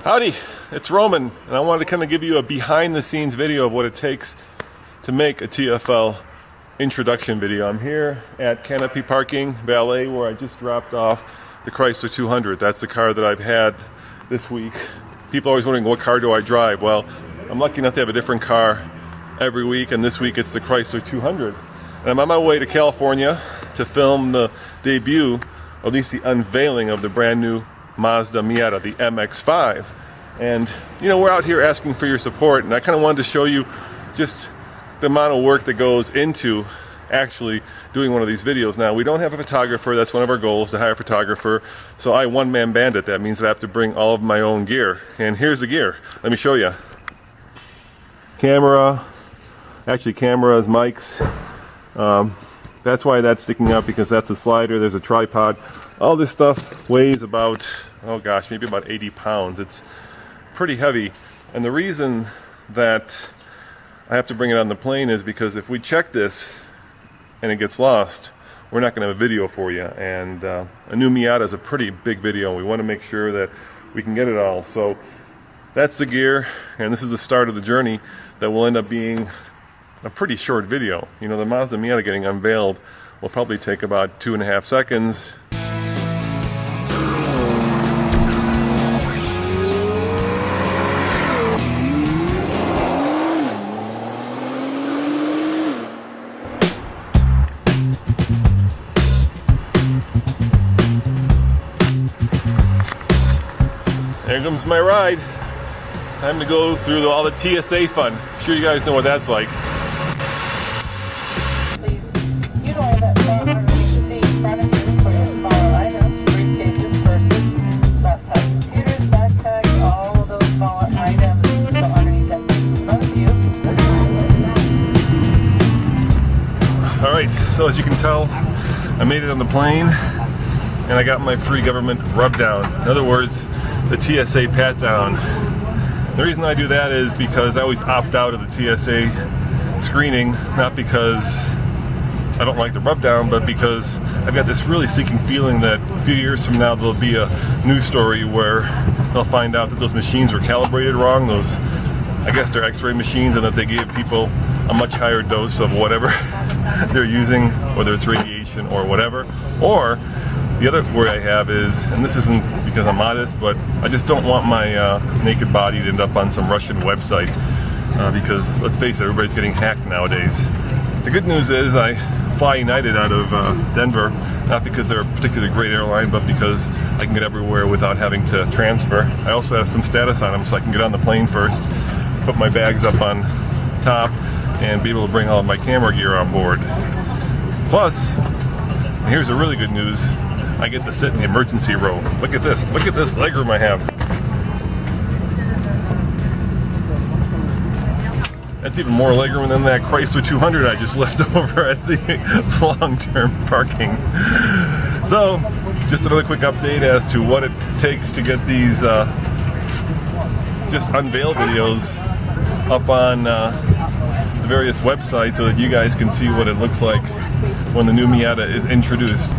Howdy, it's Roman, and I wanted to kind of give you a behind-the-scenes video of what it takes to make a TFL introduction video. I'm here at Canopy Parking Valet, where I just dropped off the Chrysler 200. That's the car that I've had this week. People are always wondering, what car do I drive? Well, I'm lucky enough to have a different car every week, and this week it's the Chrysler 200. And I'm on my way to California to film the debut, or at least the unveiling of the brand new Mazda Miata, the MX-5. And you know, we're out here asking for your support, and I kind of wanted to show you just the amount of work that goes into actually doing one of these videos. Now, we don't have a photographer. That's one of our goals, to hire a photographer. So I one-man band it. That means that I have to bring all of my own gear. And here's the gear. Let me show you. Cameras, mics. That's why that's sticking up, because that's a slider. There's a tripod. All this stuff weighs about, oh gosh, maybe about 80 pounds. It's pretty heavy. And the reason that I have to bring it on the plane is because if we check this and it gets lost, we're not going to have a video for you. And a new Miata is a pretty big video, and we want to make sure that we can get it all. So that's the gear, and this is the start of the journey that will end up being a pretty short video. You know, the Mazda Miata getting unveiled will probably take about 2.5 seconds. There comes my ride. Time to go through all the TSA fun. I'm sure you guys know what that's like. Please utilize that phone underneath the seat in front of you for your smaller items, briefcases, purses, laptops, computers, backpacks, all of those smaller items go underneath that seat in front of you. Alright, so as you can tell, I made it on the plane, and I got my free government rub down. In other words, the TSA pat down. The reason I do that is because I always opt out of the TSA screening, not because I don't like the rub down, but because I've got this really sinking feeling that a few years from now there'll be a news story where they'll find out that those machines were calibrated wrong, those, I guess they're x-ray machines, and that they gave people a much higher dose of whatever they're using, whether it's radiation or whatever. Or the other worry I have is, and this isn't because I'm modest, but I just don't want my naked body to end up on some Russian website, because let's face it, everybody's getting hacked nowadays. The good news is I fly United out of Denver, not because they're a particularly great airline, but because I can get everywhere without having to transfer. I also have some status on them, so I can get on the plane first, put my bags up on top, and be able to bring all of my camera gear on board. Plus, and here's the really good news, I get to sit in the emergency row. Look at this legroom I have. That's even more legroom than that Chrysler 200 I just left over at the long-term parking. So, just another quick update as to what it takes to get these just unveil videos up on the various websites so that you guys can see what it looks like when the new Miata is introduced.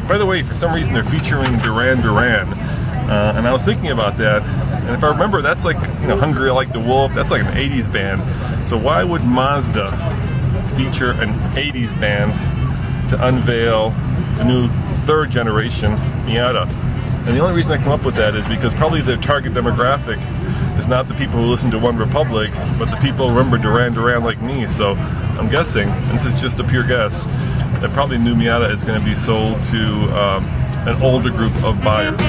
By the way, for some reason they're featuring Duran Duran, and I was thinking about that, and if I remember, that's like, you know, Hungry Like the Wolf, that's like an 80s band. So why would Mazda feature an 80s band to unveil the new third generation Miata? And the only reason I come up with that is because probably their target demographic is not the people who listen to One Republic, but the people who remember Duran Duran like me. So I'm guessing, and this is just a pure guess, that probably new Miata is going to be sold to an older group of buyers.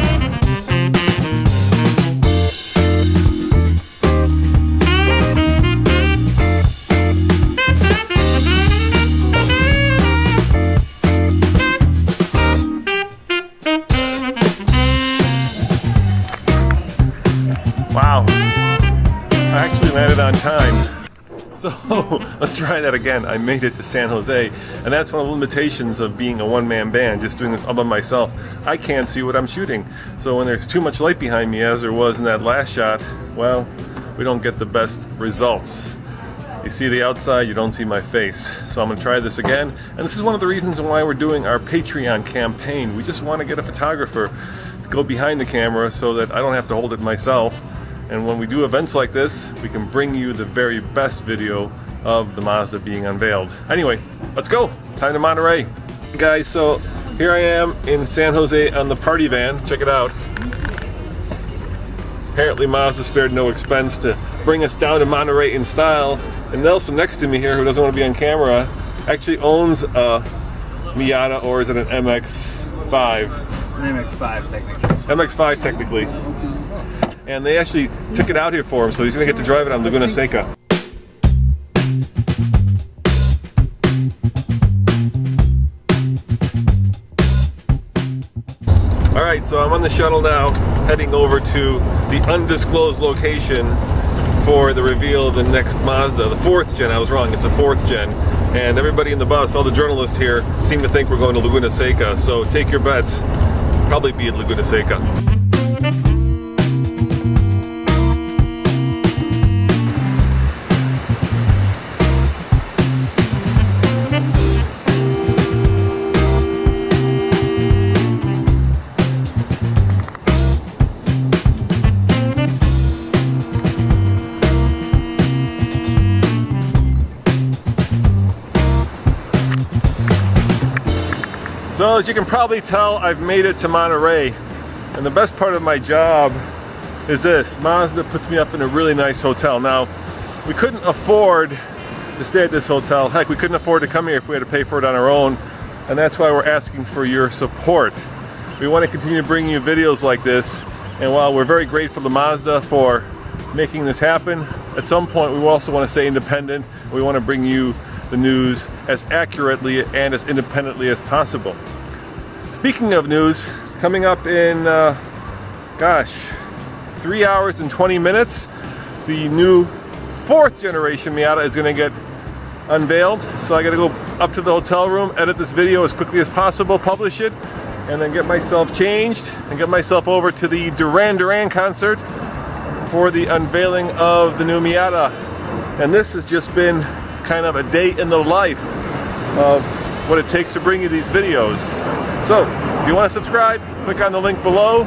Wow, I actually landed on time. So let's try that again. I made it to San Jose, and that's one of the limitations of being a one-man band, just doing this all by myself. I can't see what I'm shooting. So when there's too much light behind me, as there was in that last shot, well, we don't get the best results. You see the outside, you don't see my face. So I'm gonna try this again, and this is one of the reasons why we're doing our Patreon campaign. We just want to get a photographer to go behind the camera so that I don't have to hold it myself, And when we do events like this, we can bring you the very best video of the Mazda being unveiled. Anyway, let's go. Time to Monterey. Guys, so here I am in San Jose on the party van. Check it out. Apparently Mazda spared no expense to bring us down to Monterey in style. And Nelson next to me here, who doesn't want to be on camera, actually owns a Miata, or is it an MX-5? It's an MX-5 technically. MX-5 technically. And they actually took it out here for him, so he's gonna get to drive it on Laguna Seca. Alright, so I'm on the shuttle now, heading over to the undisclosed location for the reveal of the next Mazda, the 4th gen. I was wrong, it's a 4th gen. And everybody in the bus, all the journalists here, seem to think we're going to Laguna Seca, so take your bets, probably be at Laguna Seca. So as you can probably tell, I've made it to Monterey, and the best part of my job is this. Mazda puts me up in a really nice hotel. Now, we couldn't afford to stay at this hotel. Heck, we couldn't afford to come here if we had to pay for it on our own, and that's why we're asking for your support. We want to continue to bring you videos like this, and while we're very grateful to Mazda for making this happen, at some point we also want to stay independent. We want to bring you the news as accurately and as independently as possible. Speaking of news, coming up in, 3 hours and 20 minutes, the new 4th generation Miata is going to get unveiled. So I got to go up to the hotel room, edit this video as quickly as possible, publish it, and then get myself changed and get myself over to the Duran Duran concert for the unveiling of the new Miata. And this has just been kind of a day in the life of what it takes to bring you these videos. So if you want to subscribe, click on the link below,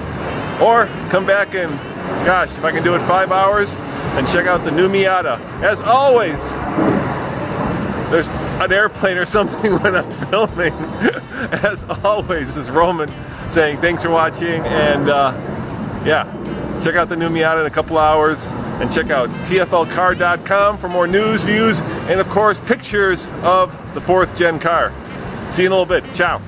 or come back and, gosh, if I can do it 5 hours, and check out the new Miata. As always, there's an airplane or something when I'm filming. As always, this is Roman saying thanks for watching, and yeah, check out the new Miata in a couple hours, and check out tflcar.com for more news, views, and of course pictures of the 4th gen car. See you in a little bit. Ciao.